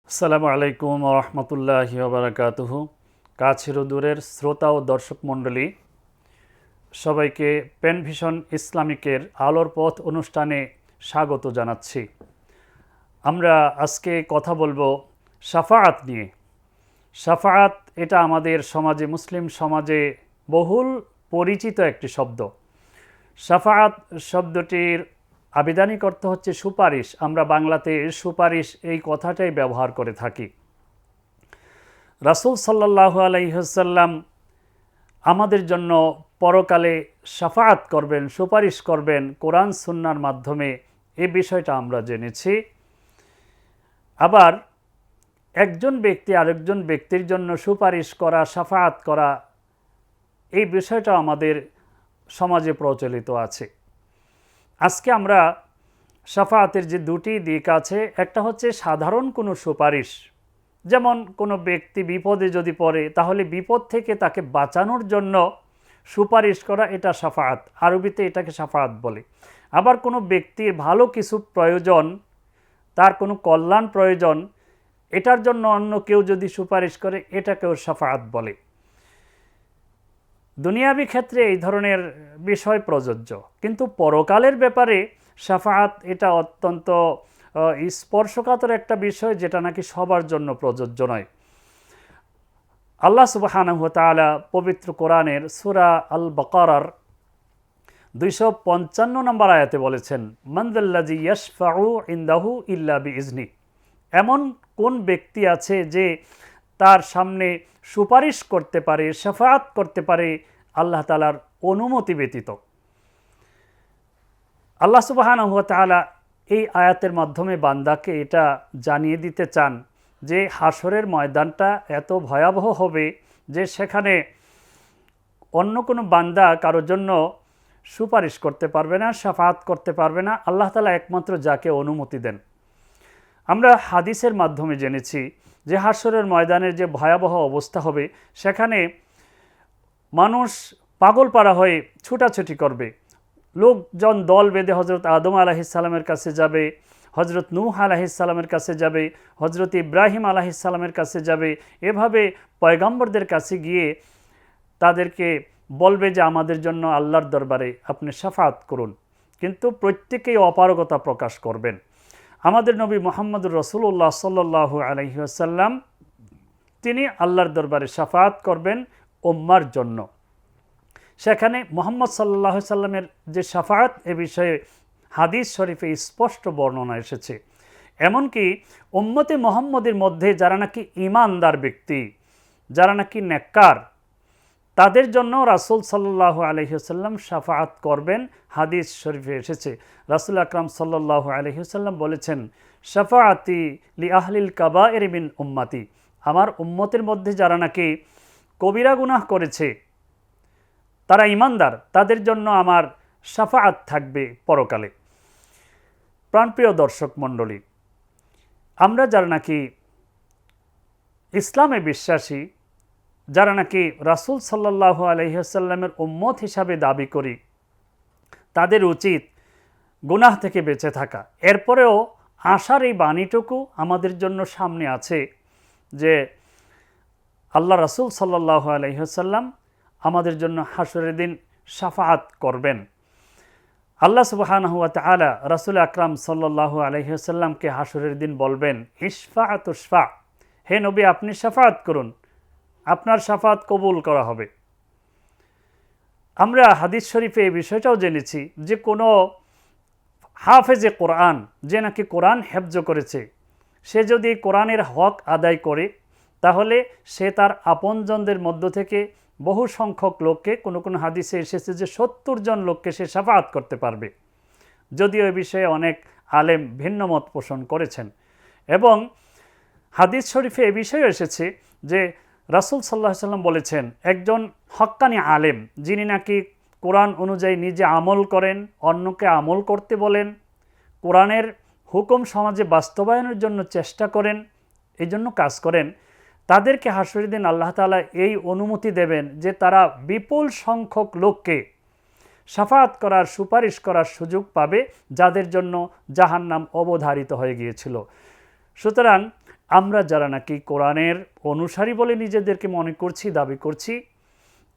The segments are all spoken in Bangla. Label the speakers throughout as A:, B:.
A: আসসালামু আলাইকুম ওয়া রাহমাতুল্লাহি ওয়া বারাকাতুহু। কাছের ও দূরের শ্রোতা ও দর্শক মণ্ডলী, সবাইকে পেন ভিশন ইসলামিকের আলোর পথ অনুষ্ঠানে স্বাগত জানাচ্ছি। আমরা আজকে কথা বলবো শাফাআত নিয়ে। শাফাআত এটা আমাদের সমাজে, মুসলিম সমাজে বহুল পরিচিত একটি শব্দ। শাফাআত শব্দটির আবিধানিক অর্থ হচ্ছে সুপারিশ। আমরা বাংলাতে সুপারিশ এই কথাটাই ব্যবহার করে থাকি। রাসূল সাল্লাল্লাহু আলাইহি ওয়াসাল্লাম আমাদের জন্য পরকালে শাফাআত করবেন, সুপারিশ করবেন কোরআন সুন্নাহর মাধ্যমে, এই বিষয়টা আমরা জেনেছি। আবার একজন ব্যক্তি আরেকজন ব্যক্তির জন্য সুপারিশ করা, শাফাআত করা, এই বিষয়টা আমাদের সমাজে প্রচলিত আছে। আজকে আমরা শাফাআতের যে দুটি দিক আছে, একটা হচ্ছে সাধারণ কোনো সুপারিশ, যেমন কোনো ব্যক্তি বিপদে যদি পড়ে তাহলে বিপদ থেকে তাকে বাঁচানোর জন্য সুপারিশ করা, এটা শাফাআত, আরবিতে এটাকে শাফাআত বলে। আবার কোনো ব্যক্তির ভালো কিছু প্রয়োজন, তার কোনো কল্যাণ প্রয়োজন, এটার জন্য অন্য কেউ যদি সুপারিশ করে এটাকেও শাফাআত বলে। দুনিয়াবি ক্ষেত্রে এই ধরনের বিষয় প্রযোজ্য, কিন্তু পরকালের ব্যাপারে শাফাআত এটা অত্যন্ত স্পর্শকাতর একটা বিষয়, যেটা নাকি সবার জন্য প্রযোজ্য নয়। আল্লাহ সুবহানাহু ওয়া তাআলা পবিত্র কোরআনের সূরা আল বাকারার 255 নম্বর আয়াতে বলেছেন, মান যাল্লাযী ইয়াশফাউ ইনদাহু ইল্লা বিইজনি। এমন কোন ব্যক্তি আছে যে তার সামনে সুপারিশ করতে পারে, শাফাআত করতে পারে আল্লাহ তাআলার অনুমতি ব্যতীত। আল্লাহ সুবহানাহু ওয়া তাআলা এই আয়াতের মাধ্যমে বান্দাকে এটা জানিয়ে দিতে চান যে হাসরের ময়দানটা এত ভয়াবহ হবে যে সেখানে অন্য কোনো বান্দা কারোর জন্য সুপারিশ করতে পারবে না, শাফাআত করতে পারবে না। আল্লাহ তাআলা একমাত্র যাকে অনুমতি দেন। আমরা হাদিসের মাধ্যমে জেনেছি যে হাসরের ময়দানের যে ভয়াবহ অবস্থা হবে, সেখানে মানুষ পাগল পারা হয়ে ছুটাছুটি করবে। লোকজন দল বেঁধে হজরত আদম আলাইহিসসালামের কাছে যাবে, হজরত নূহ আলাইহিসসালামের কাছে যাবে, হজরত ইব্রাহিম আলাইহিসসালামের কাছে যাবে। এভাবে পয়গম্বরদের কাছে গিয়ে তাদেরকে বলবে যে আমাদের জন্য আল্লাহর দরবারে আপনি শাফাআত করুন। কিন্তু প্রত্যেকেই অপারগতা প্রকাশ করবেন। আমাদের নবী মুহাম্মদুর রাসূলুল্লাহ সাল্লাল্লাহু আলাইহি ওয়াসাল্লাম তিনি আল্লাহর দরবারে শাফাআত করবেন উম্মার জন্য। সেখানে মুহাম্মদ সাল্লাল্লাহু আলাইহি সাল্লামের যে শাফাআত, এ বিষয়ে হাদিস শরীফে স্পষ্ট বর্ণনা এসেছে। এমনকি উম্মতে মুহাম্মদের মধ্যে যারা নাকি ঈমানদার ব্যক্তি, যারা নাকি নেককার, তাদের জন্য রাসূল সাল্লাল্লাহু আলাইহি ওয়াসাল্লাম শাফাআত করবেন। হাদিস শরীফে এসেছে, রাসূল আকরাম সাল্লাল্লাহু আলাইহি ওয়াসাল্লাম বলেছেন, শাফাআতি লি আহলিল কাবায়ের মিন উম্মতি। আমার উম্মতের মধ্যে যারা নাকি কবিরা গুনাহ করেছে, তারা ঈমানদার, তাদের জন্য আমার শাফাআত থাকবে পরকালে। প্রাণপ্রিয় দর্শক মণ্ডলী, আমরা যারা নাকি ইসলামে বিশ্বাসী, যারা নাকি রাসূল সাল্লাল্লাহু আলাইহি ওয়াসাল্লামের উম্মত হিসাবে দাবি করি, তাদের উচিত গুনাহ থেকে বেঁচে থাকা। এরপরেও আশার এই বাণীটুকু আমাদের জন্য সামনে আছে যে আল্লাহ রাসূল সাল্লাল্লাহু আলাইহি ওয়াসাল্লাম আমাদের জন্য হাসরের দিন শাফাআত করবেন। আল্লাহ সুবহানাহু ওয়া তাআলা রাসূল আকরাম সাল্লাল্লাহু আলাইহি ওয়াসাল্লামকে হাসরের দিন বলবেন, ইশফা তুশফা, হে নবী আপনি শাফাআত করুন, আপনার শাফাআত কবুল করা হবে। আমরা হাদিস শরীফে এই বিষয়টাও জেনেছি যে কোনো হাফেজে কোরআন, যে নাকি কোরআন হেফজ করেছে, সে যদি কোরআনের হক আদায় করে তাহলে সে তার আপনজনদের মধ্য থেকে বহু সংখ্যক লোককে, কোনো কোনো হাদিসে এসেছে যে 70 জন লোককে সে শাফাআত করতে পারবে। যদিও এ বিষয়ে অনেক আলেম ভিন্ন মত পোষণ করেছেন। এবং হাদিস শরীফে এ বিষয়ে এসেছে যে রাসূল সাল্লাল্লাহু আলাইহি ওয়াসাল্লাম বলেছেন, একজন হক্কানি আলেম যিনি নাকি কোরআন অনুযায়ী নিজে আমল করেন, অন্যকে আমল করতে বলেন, কোরআনের হুকুম সমাজে বাস্তবায়নের জন্য চেষ্টা করেন, এই জন্য কাজ করেন, তাদেরকে হাসরের দিন আল্লাহ তাআলা এই অনুমতি দেবেন যে তারা বিপুল সংখ্যক লোককে শাফাআত করার, সুপারিশ করার সুযোগ পাবে, যাদের জন্য জাহান্নাম অবধারিত হয়ে গিয়েছিল। সুতরাং আমরা যারা নাকি কোরআনের অনুসারী বলে নিজেদেরকে মনে করছি, দাবি করছি,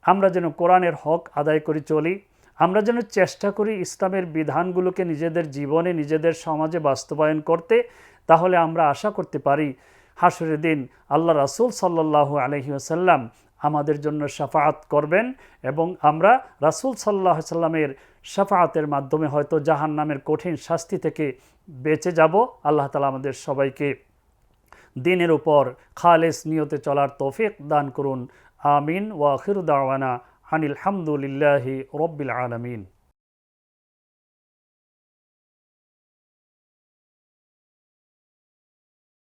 A: আমরা যেন কোরআনের হক আদায় করে চলি। আমরা যেন চেষ্টা করি ইসলামের বিধানগুলোকে নিজেদের জীবনে, নিজেদের সমাজে বাস্তবায়ন করতে। তাহলে আমরা আশা করতে পারি হাসরের দিন আল্লাহ রাসূল সাল্লাল্লাহু আলাইহি ওয়াসাল্লাম আমাদের জন্য শাফাআত করবেন এবং আমরা রাসূল সাল্লাল্লাহু আলাইহি ওয়াসাল্লামের শাফাআতের মাধ্যমে হয়তো জাহান্নামের কঠিন শাস্তি থেকে বেঁচে যাব। আল্লাহ তাআলা আমাদের সবাইকে দিনের উপর খালেস নিয়তে চলার তৌফিক দান করুন। আমিন। ওয়া আখিরু দাওয়ানা আনিল হামদুলিল্লাহি রাব্বিল আলামিন।